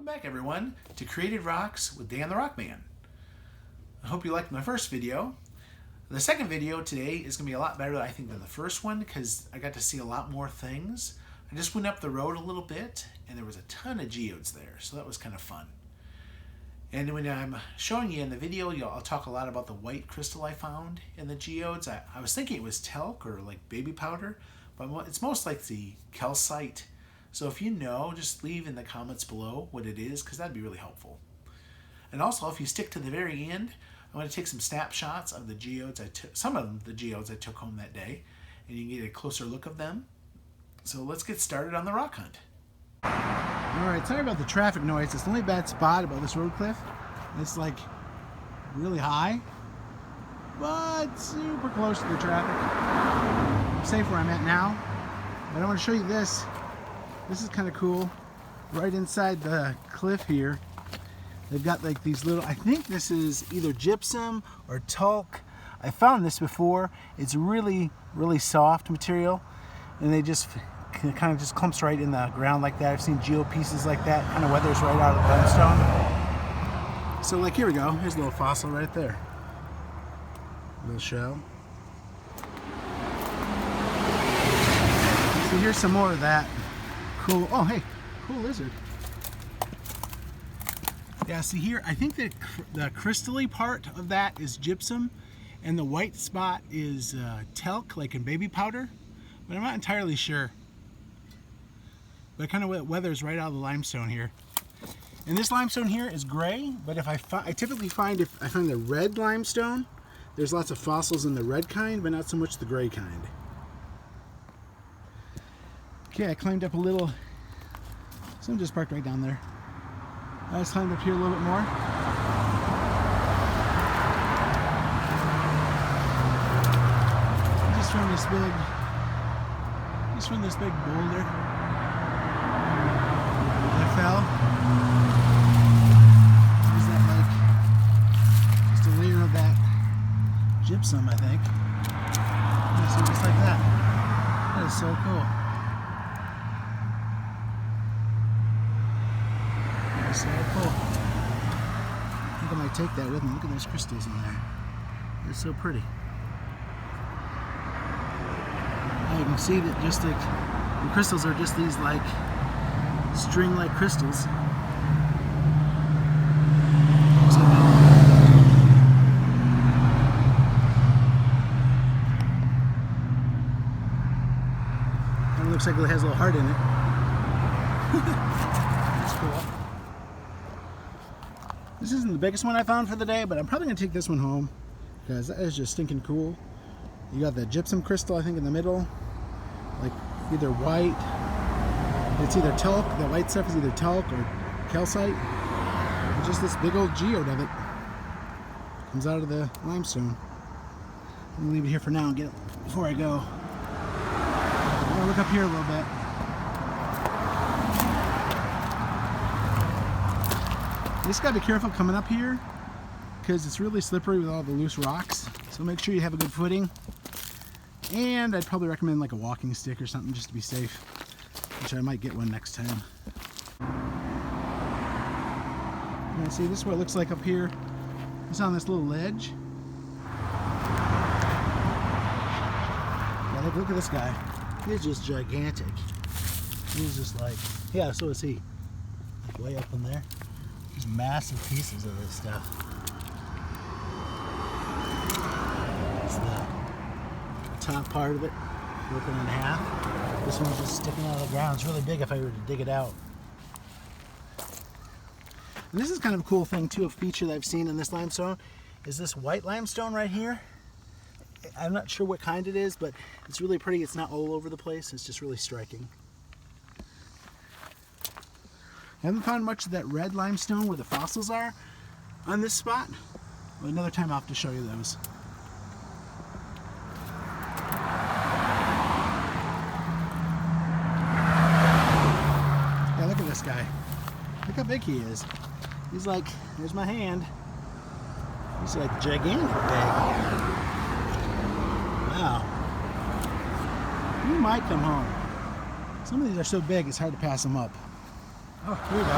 back, everyone, to Created Rocks with Dan the Rockman. I hope you liked my first video. The second video today is going to be a lot better, I think, than the first one because I got to see a lot more things. I just went up the road a little bit and there was a ton of geodes there, so that was kind of fun. And when I'm showing you in the video, I'll talk a lot about the white crystal I found in the geodes. I was thinking it was talc or like baby powder, but it's most like the calcite. So if you know, just leave in the comments below what it is, because that'd be really helpful. And also, if you stick to the very end, I'm going to take some snapshots of the geodes some of the geodes I took home that day, and you can get a closer look of them. So let's get started on the rock hunt. Alright, sorry about the traffic noise. It's the only bad spot about this road cliff. It's like really high, but super close to the traffic. I'm safe where I'm at now. But I want to show you this. This is kind of cool. Right inside the cliff here, they've got like these little, I think this is either gypsum or talc. I found this before. It's really, really soft material, and they just kind of just clumps right in the ground like that. I've seen geo pieces like that, kind of weathers right out of the limestone. So like, here we go. Here's a little fossil right there. A little shell. So here's some more of that. Cool. Oh, hey, cool lizard. Yeah, see here, I think that the crystally part of that is gypsum, and the white spot is talc, like in baby powder, but I'm not entirely sure. But it kind of weathers right out of the limestone here. And this limestone here is gray, but if I typically find, if I find the red limestone, there's lots of fossils in the red kind, but not so much the gray kind. Okay, I climbed up a little. Someone just parked right down there. I just climbed up here a little bit more. Just from this big boulder that fell. There's that, like, just a layer of that gypsum, I think. Yeah, so just like that. That is so cool. So cool. I think I might take that with me. Look at those crystals in there. They're so pretty. Now you can see that just like the crystals are just these like string-like crystals. And it looks like it has a little heart in it. That's cool. This isn't the biggest one I found for the day, but I'm probably going to take this one home because that is just stinking cool. You got the gypsum crystal, I think, in the middle, like either white. It's either talc. The white stuff is either talc or calcite. Or just this big old geode of it comes out of the limestone. I'm going to leave it here for now and get it before I go. I'm going to look up here a little bit. You just gotta be careful coming up here because it's really slippery with all the loose rocks. So make sure you have a good footing. And I'd probably recommend like a walking stick or something just to be safe, which I might get one next time. And see, this is what it looks like up here. It's on this little ledge. Yeah, look at this guy. He's just gigantic. He's just like, yeah, so is he. Like way up in there. There's massive pieces of this stuff. It's the top part of it, broken in half. This one's just sticking out of the ground. It's really big if I were to dig it out. And this is kind of a cool thing too, a feature that I've seen in this limestone, is this white limestone right here. I'm not sure what kind it is, but it's really pretty. It's not all over the place. It's just really striking. I haven't found much of that red limestone where the fossils are on this spot. Well, another time I'll have to show you those. Yeah, look at this guy. Look how big he is. He's like, there's my hand. He's like gigantic big. Wow. You might come home. Some of these are so big it's hard to pass them up. Oh, here we go.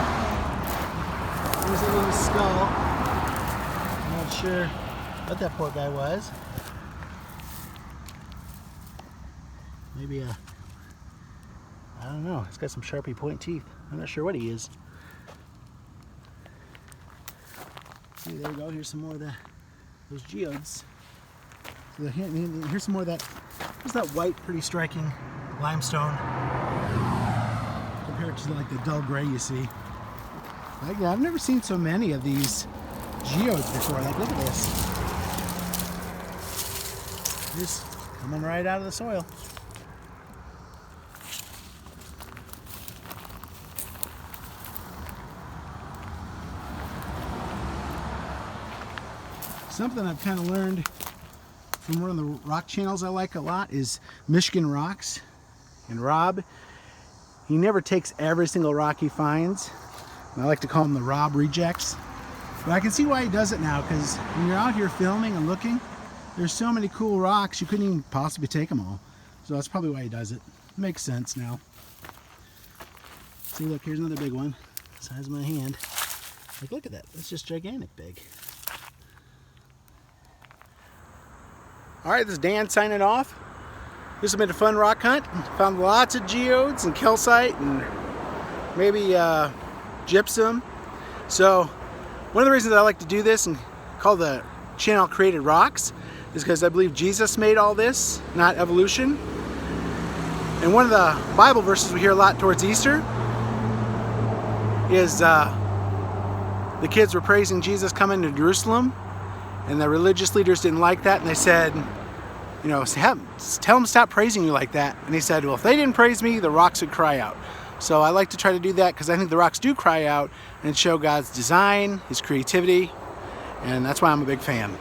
There's a little skull. I'm not sure what that poor guy was. Maybe I don't know. He's got some Sharpie point teeth. I'm not sure what he is. See, there we go. Here's some more of those geodes. So here's some more of that. Here's that white, pretty striking limestone compared to like the dull gray you see. Like, I've never seen so many of these geodes before. Like, look at this. Just coming right out of the soil. Something I've kind of learned from one of the rock channels I like a lot is Michigan Rocks. And Rob, he never takes every single rock he finds. And I like to call them the Rob rejects. But I can see why he does it now, because when you're out here filming and looking, there's so many cool rocks, you couldn't even possibly take them all. So that's probably why he does it. Makes sense now. See, look, here's another big one. The size of my hand. Like, look at that. That's just gigantic big. Alright, this is Dan signing off. This has been a fun rock hunt. Found lots of geodes and calcite and maybe gypsum. So one of the reasons I like to do this and call the channel Created Rocks is because I believe Jesus made all this, not evolution. And one of the Bible verses we hear a lot towards Easter is the kids were praising Jesus coming to Jerusalem. And the religious leaders didn't like that, and they said, you know, tell them to stop praising you like that. And he said, well, if they didn't praise me, the rocks would cry out. So I like to try to do that because I think the rocks do cry out and show God's design, His creativity, and that's why I'm a big fan.